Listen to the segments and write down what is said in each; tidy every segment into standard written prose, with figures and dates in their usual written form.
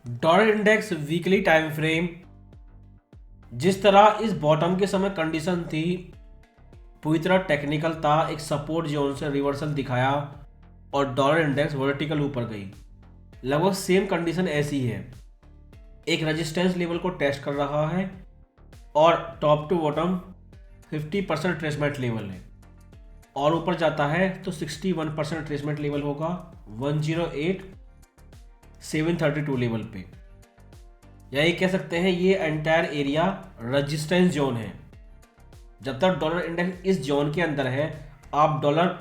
Dollar index weekly time frame, जिस तरह इस बॉटम के समय कंडीशन थी पूरी तरह टेक्निकल था, एक सपोर्ट जोन से रिवर्सल दिखाया और डॉलर इंडेक्स वर्टिकल ऊपर गई। लगभग सेम कंडीशन ऐसी है, एक रेजिस्टेंस लेवल को टेस्ट कर रहा है और top to bottom 50% retracement level है और ऊपर जाता है तो 61% ट्रेसमेंट लेवल होगा 108,732 लेवल पे, या ये कह सकते हैं ये एंटायर एरिया रेजिस्टेंस जोन है। जब तक डॉलर इंडेक्स इस जोन के अंदर है आप डॉलर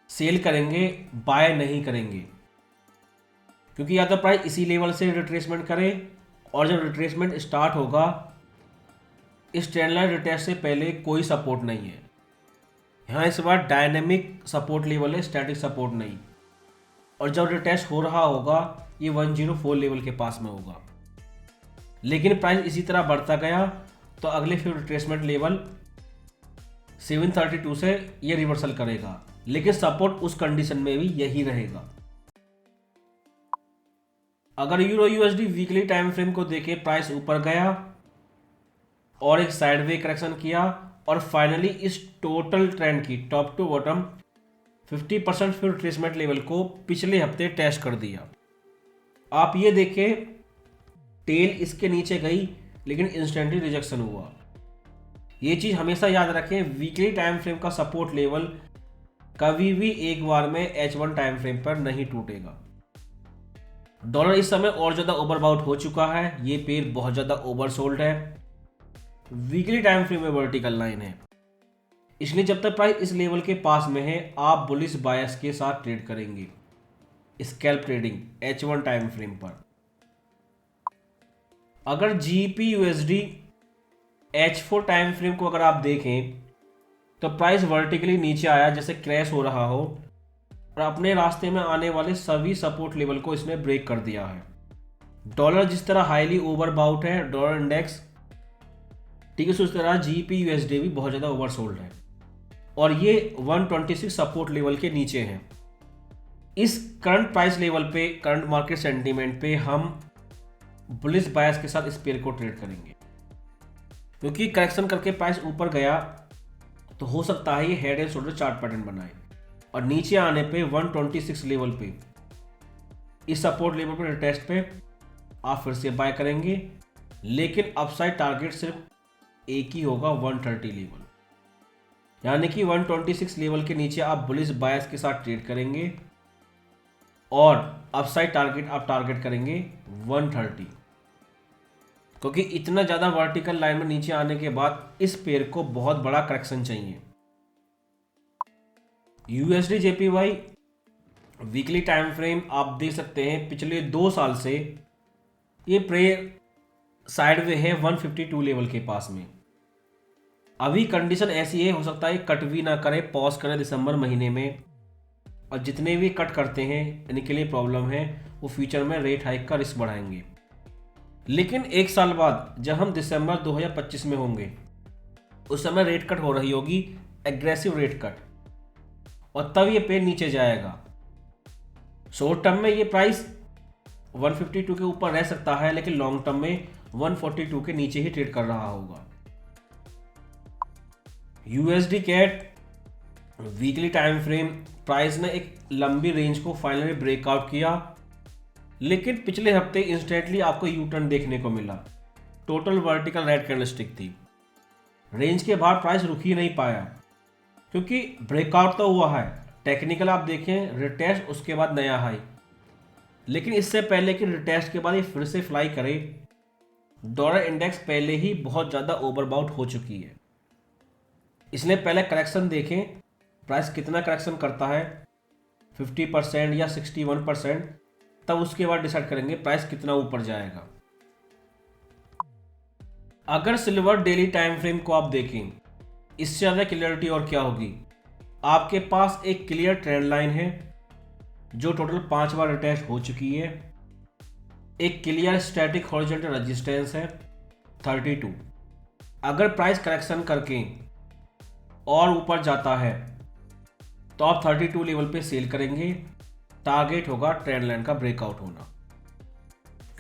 सेल करेंगे, बाय नहीं करेंगे, क्योंकि या तो प्राइस इसी लेवल से रिट्रेसमेंट करे और जब रिट्रेसमेंट स्टार्ट होगा इस ट्रेंड लाइन रिटेस्ट से पहले कोई सपोर्ट नहीं है। यहाँ इस बार डायनेमिक सपोर्ट लेवल है, स्टैटिक सपोर्ट नहीं, और जब रिटेस्ट हो रहा होगा ये 104 लेवल के पास में होगा। लेकिन प्राइस इसी तरह बढ़ता गया तो अगले फिर रिट्रेसमेंट लेवल 732 से ये रिवर्सल करेगा, लेकिन सपोर्ट उस कंडीशन में भी यही रहेगा। अगर euro USD weekly time frame को देखें, प्राइस ऊपर गया और एक साइडवे करेक्शन किया और फाइनली इस टोटल ट्रेंड की टॉप टू बॉटम 50% फिर रिट्रेसमेंट लेवल को पिछले हफ्ते टेस्ट कर दिया। आप ये देखें टेल इसके नीचे गई लेकिन इंस्टेंटली रिजेक्शन हुआ। ये चीज़ हमेशा याद रखें, वीकली टाइम फ्रेम का सपोर्ट लेवल कभी भी एक बार में H1 टाइम फ्रेम पर नहीं टूटेगा। डॉलर इस समय और ज़्यादा ओवरबाउट हो चुका है, ये पेयर बहुत ज़्यादा ओवरसोल्ड है, वीकली टाइम फ्रेम में वर्टिकल लाइन है, इसलिए जब तक प्राइस इस लेवल के पास में है आप बुलिश बायस के साथ ट्रेड करेंगे, scalp trading H1 time frame पर। अगर GBP/USD H4 टाइम फ्रेम को अगर आप देखें तो प्राइस वर्टिकली नीचे आया जैसे क्रैश हो रहा हो और अपने रास्ते में आने वाले सभी सपोर्ट लेवल को इसने ब्रेक कर दिया है। डॉलर जिस तरह हाईली ओवरबाउट है डॉलर इंडेक्स, ठीक है, उस तरह GBP/USD भी बहुत ज़्यादा ओवरसोल्ड है और ये 126 सपोर्ट लेवल के नीचे हैं। इस करंट प्राइस लेवल पे, करंट मार्केट सेंटीमेंट पे हम बुलिश बायस के साथ इस पेयर को ट्रेड करेंगे, क्योंकि करेक्शन करके प्राइस ऊपर गया तो हो सकता है ये head and shoulder chart pattern बनाए और नीचे आने पे 126 लेवल पे, इस सपोर्ट लेवल पे टेस्ट पे आप फिर से बाय करेंगे, लेकिन अपसाइड टारगेट सिर्फ एक ही होगा 130 लेवल, यानी कि 126 लेवल के नीचे आप बुलिश बायस के साथ ट्रेड करेंगे और अपसाइड टारगेट आप टारगेट करेंगे 130, क्योंकि इतना ज़्यादा वर्टिकल लाइन में नीचे आने के बाद इस पेयर को बहुत बड़ा करेक्शन चाहिए। USD JPY weekly time frame आप देख सकते हैं पिछले 2 साल से ये पेयर साइडवे है 152 लेवल के पास में। अभी कंडीशन ऐसी है, हो सकता है कट भी ना करे, पॉज करे दिसंबर महीने में, और जितने भी कट करते हैं इनके लिए प्रॉब्लम है, वो फ्यूचर में रेट हाइक का रिस्क बढ़ाएंगे। लेकिन 1 साल बाद जब हम दिसंबर 2025 में होंगे उस समय रेट कट हो रही होगी, एग्रेसिव रेट कट, और तब ये पेयर नीचे जाएगा। शॉर्ट टर्म में ये प्राइस 152 के ऊपर रह सकता है, लेकिन लॉन्ग टर्म में 142 के नीचे ही ट्रेड कर रहा होगा। USD CAD weekly time frame, price ने एक लंबी रेंज को फाइनली ब्रेकआउट किया, लेकिन पिछले हफ्ते इंस्टेंटली आपको यू टर्न देखने को मिला। टोटल वर्टिकल रेड कैंडलस्टिक थी, रेंज के बाहर प्राइस रुक ही नहीं पाया, क्योंकि ब्रेकआउट तो हुआ है, टेक्निकल आप देखें रिटेस्ट उसके बाद नया हाई, लेकिन इससे पहले कि रिटेस्ट के बाद ये फिर से फ्लाई करे, डॉलर इंडेक्स पहले ही बहुत ज़्यादा ओवरबाउट हो चुकी है। इसलिए पहले करेक्शन देखें, प्राइस कितना करेक्शन करता है, 50% या 61%, तब उसके बाद डिसाइड करेंगे प्राइस कितना ऊपर जाएगा। अगर सिल्वर डेली टाइम फ्रेम को आप देखें, इससे ज़्यादा क्लियरिटी और क्या होगी। आपके पास एक क्लियर ट्रेंड लाइन है जो टोटल 5 बार रिटेस्ट हो चुकी है, एक क्लियर स्टैटिक हॉरिजॉन्टल रेजिस्टेंस है 32। अगर प्राइस करेक्शन करके और ऊपर जाता है तो आप 32 लेवल पे सेल करेंगे, टारगेट होगा ट्रेंड लाइन का ब्रेकआउट होना।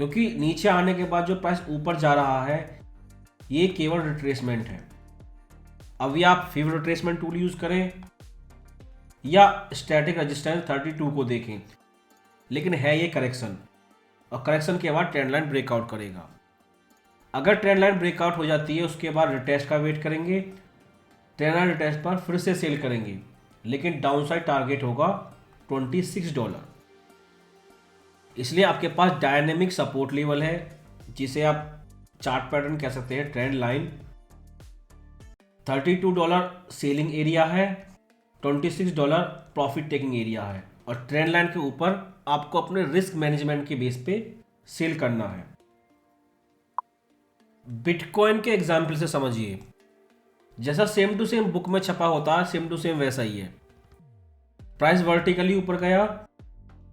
क्योंकि नीचे आने के बाद जो प्राइस ऊपर जा रहा है ये केवल रिट्रेसमेंट है। अभी आप फीवर रिट्रेसमेंट टूल यूज करें या स्टैटिक रेजिस्टेंस 32 को देखें, लेकिन है ये करेक्शन, और करेक्शन के बाद ट्रेंड लाइन ब्रेकआउट करेगा। अगर ट्रेंड लाइन ब्रेकआउट हो जाती है उसके बाद रिटेस्ट का वेट करेंगे, ट्रेंड लाइन रिटेस्ट पर फिर से सेल करेंगे, लेकिन डाउनसाइड टारगेट होगा $26। इसलिए आपके पास डायनेमिक सपोर्ट लेवल है जिसे आप चार्ट पैटर्न कह सकते हैं, ट्रेंड लाइन। $32 सेलिंग एरिया है, $26 प्रॉफिट टेकिंग एरिया है, और ट्रेंड लाइन के ऊपर आपको अपने रिस्क मैनेजमेंट के बेस पे सेल करना है। बिटकॉइन के एग्जाम्पल से समझिए, जैसा सेम टू सेम बुक में छपा होता है सेम टू सेम वैसा ही है। प्राइस वर्टिकली ऊपर गया,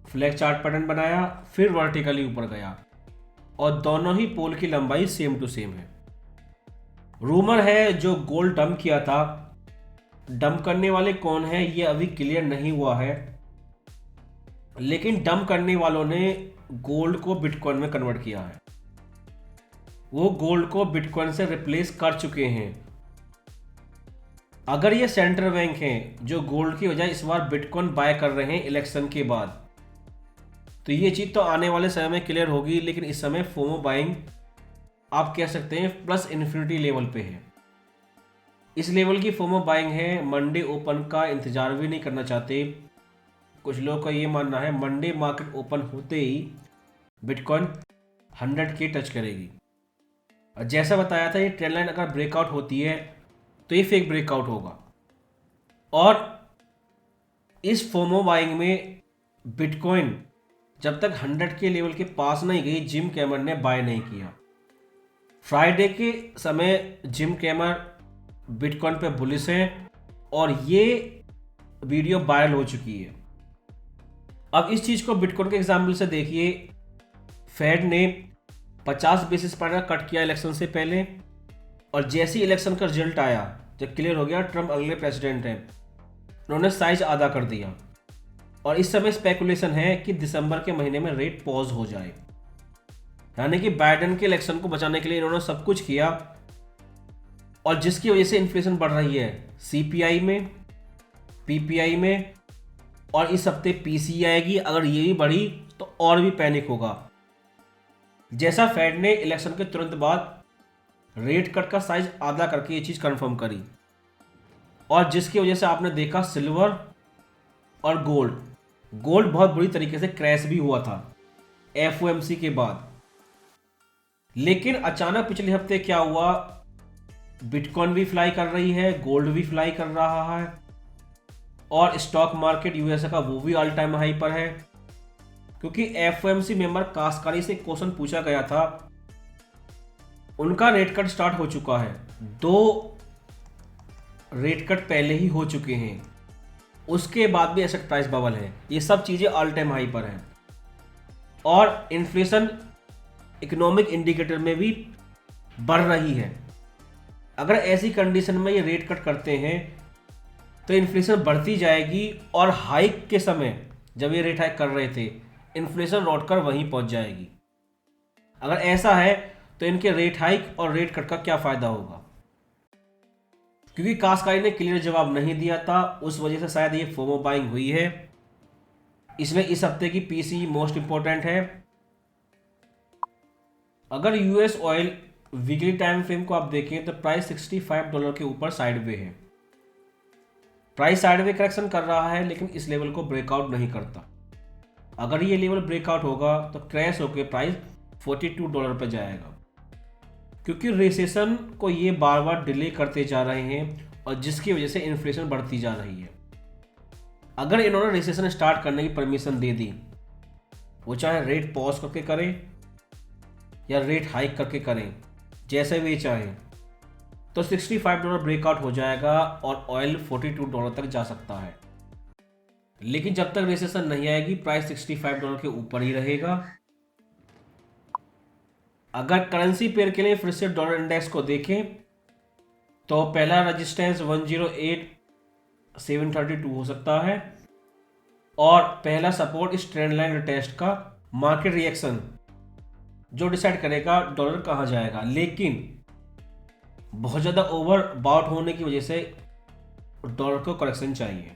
फ्लैग चार्ट पैटर्न बनाया, फिर वर्टिकली ऊपर गया, और दोनों ही पोल की लंबाई सेम टू सेम है। रूमर है जो गोल्ड डंप किया था, डंप करने वाले कौन है ये अभी क्लियर नहीं हुआ है, लेकिन डंप करने वालों ने गोल्ड को बिटकॉइन में कन्वर्ट किया है। वो गोल्ड को बिटकॉइन से रिप्लेस कर चुके हैं। अगर ये सेंट्रल बैंक हैं जो गोल्ड की वजह इस बार बिटकॉइन बाय कर रहे हैं इलेक्शन के बाद, तो ये चीज़ तो आने वाले समय में क्लियर होगी, लेकिन इस समय फोमो बाइंग आप कह सकते हैं प्लस इन्फिनिटी लेवल पे है। इस लेवल की फोमो बाइंग है, मंडे ओपन का इंतजार भी नहीं करना चाहते। कुछ लोगों का ये मानना है मंडे मार्केट ओपन होते ही बिटकॉइन 100K टच करेगी। और जैसा बताया था ये ट्रेंड लाइन अगर ब्रेकआउट होती है तो ये फेक ब्रेकआउट होगा, और इस फोमो बाइंग में बिटकॉइन जब तक 100K लेवल के पास नहीं गई जिम कैमर ने बाय नहीं किया। फ्राइडे के समय जिम कैमर बिटकॉइन पे बुलिश हैं और ये वीडियो वायरल हो चुकी है। अब इस चीज़ को बिटकॉइन के एग्जाम्पल से देखिए, फेड ने 50 बेसिस पॉइंट का कट किया इलेक्शन से पहले, और जैसे ही इलेक्शन का रिजल्ट आया, जब क्लियर हो गया ट्रम्प अगले प्रेसिडेंट हैं, उन्होंने साइज आधा कर दिया, और इस समय स्पेकुलेशन है कि दिसंबर के महीने में रेट पॉज हो जाए। यानी कि बाइडेन के इलेक्शन को बचाने के लिए इन्होंने सब कुछ किया, और जिसकी वजह से इन्फ्लेशन बढ़ रही है CPI में, PPI में, और इस हफ्ते PCE आएगी। अगर ये भी बढ़ी तो और भी पैनिक होगा। जैसा फेड ने इलेक्शन के तुरंत बाद रेट कट का साइज आधा करके ये चीज़ कंफर्म करी, और जिसकी वजह से आपने देखा सिल्वर और गोल्ड बहुत बुरी तरीके से क्रैश भी हुआ था FOMC के बाद। लेकिन अचानक पिछले हफ्ते क्या हुआ, बिटकॉइन भी फ्लाई कर रही है, गोल्ड भी फ्लाई कर रहा है, और स्टॉक मार्केट USA का वो भी ऑल टाइम हाई पर है। क्योंकि FOMC मेंबर कास्कारी से क्वेश्चन पूछा गया था, उनका रेट कट स्टार्ट हो चुका है, 2 रेट कट पहले ही हो चुके हैं, उसके बाद भी एसेट प्राइस बबल है, ये सब चीज़ें ऑल टाइम हाई पर हैं, और इन्फ्लेशन इकोनॉमिक इंडिकेटर में भी बढ़ रही है। अगर ऐसी कंडीशन में ये रेट कट करते हैं तो इन्फ्लेशन बढ़ती जाएगी, और हाइक के समय जब ये रेट हाइक कर रहे थे इन्फ्लेशन लौट कर वहीं पहुंच जाएगी। अगर ऐसा है तो इनके रेट हाइक और रेट कट का क्या फायदा होगा? क्योंकि कास्कारी ने क्लियर जवाब नहीं दिया था, उस वजह से शायद ये फोमो बाइंग हुई है। इसमें इस हफ्ते की PCE मोस्ट इंपॉर्टेंट है। अगर US oil weekly time frame को आप देखें तो प्राइस $65 के ऊपर साइडवे है। प्राइस साइडवे करेक्शन कर रहा है, लेकिन इस लेवल को ब्रेकआउट नहीं करता। अगर ये लेवल ब्रेकआउट होगा तो क्रैश होकर प्राइस $42 पर जाएगा, क्योंकि रिसेशन को ये बार बार डिले करते जा रहे हैं, और जिसकी वजह से इन्फ्लेशन बढ़ती जा रही है। अगर इन्होंने रिसेशन स्टार्ट करने की परमिशन दे दी, वो चाहे रेट पॉज करके करें या रेट हाइक करके करें, जैसे भी चाहें, तो $65 ब्रेकआउट हो जाएगा और ऑयल $42 तक जा सकता है। लेकिन जब तक रिसेशन नहीं आएगी प्राइस $65 के ऊपर ही रहेगा। अगर करेंसी पेयर के लिए फिर से डॉलर इंडेक्स को देखें तो पहला रेजिस्टेंस 108,732 हो सकता है, और पहला सपोर्ट इस ट्रेंड लाइन टेस्ट का मार्केट रिएक्शन जो डिसाइड करेगा डॉलर कहाँ जाएगा। लेकिन बहुत ज़्यादा ओवर बाउट होने की वजह से डॉलर को करेक्शन चाहिए।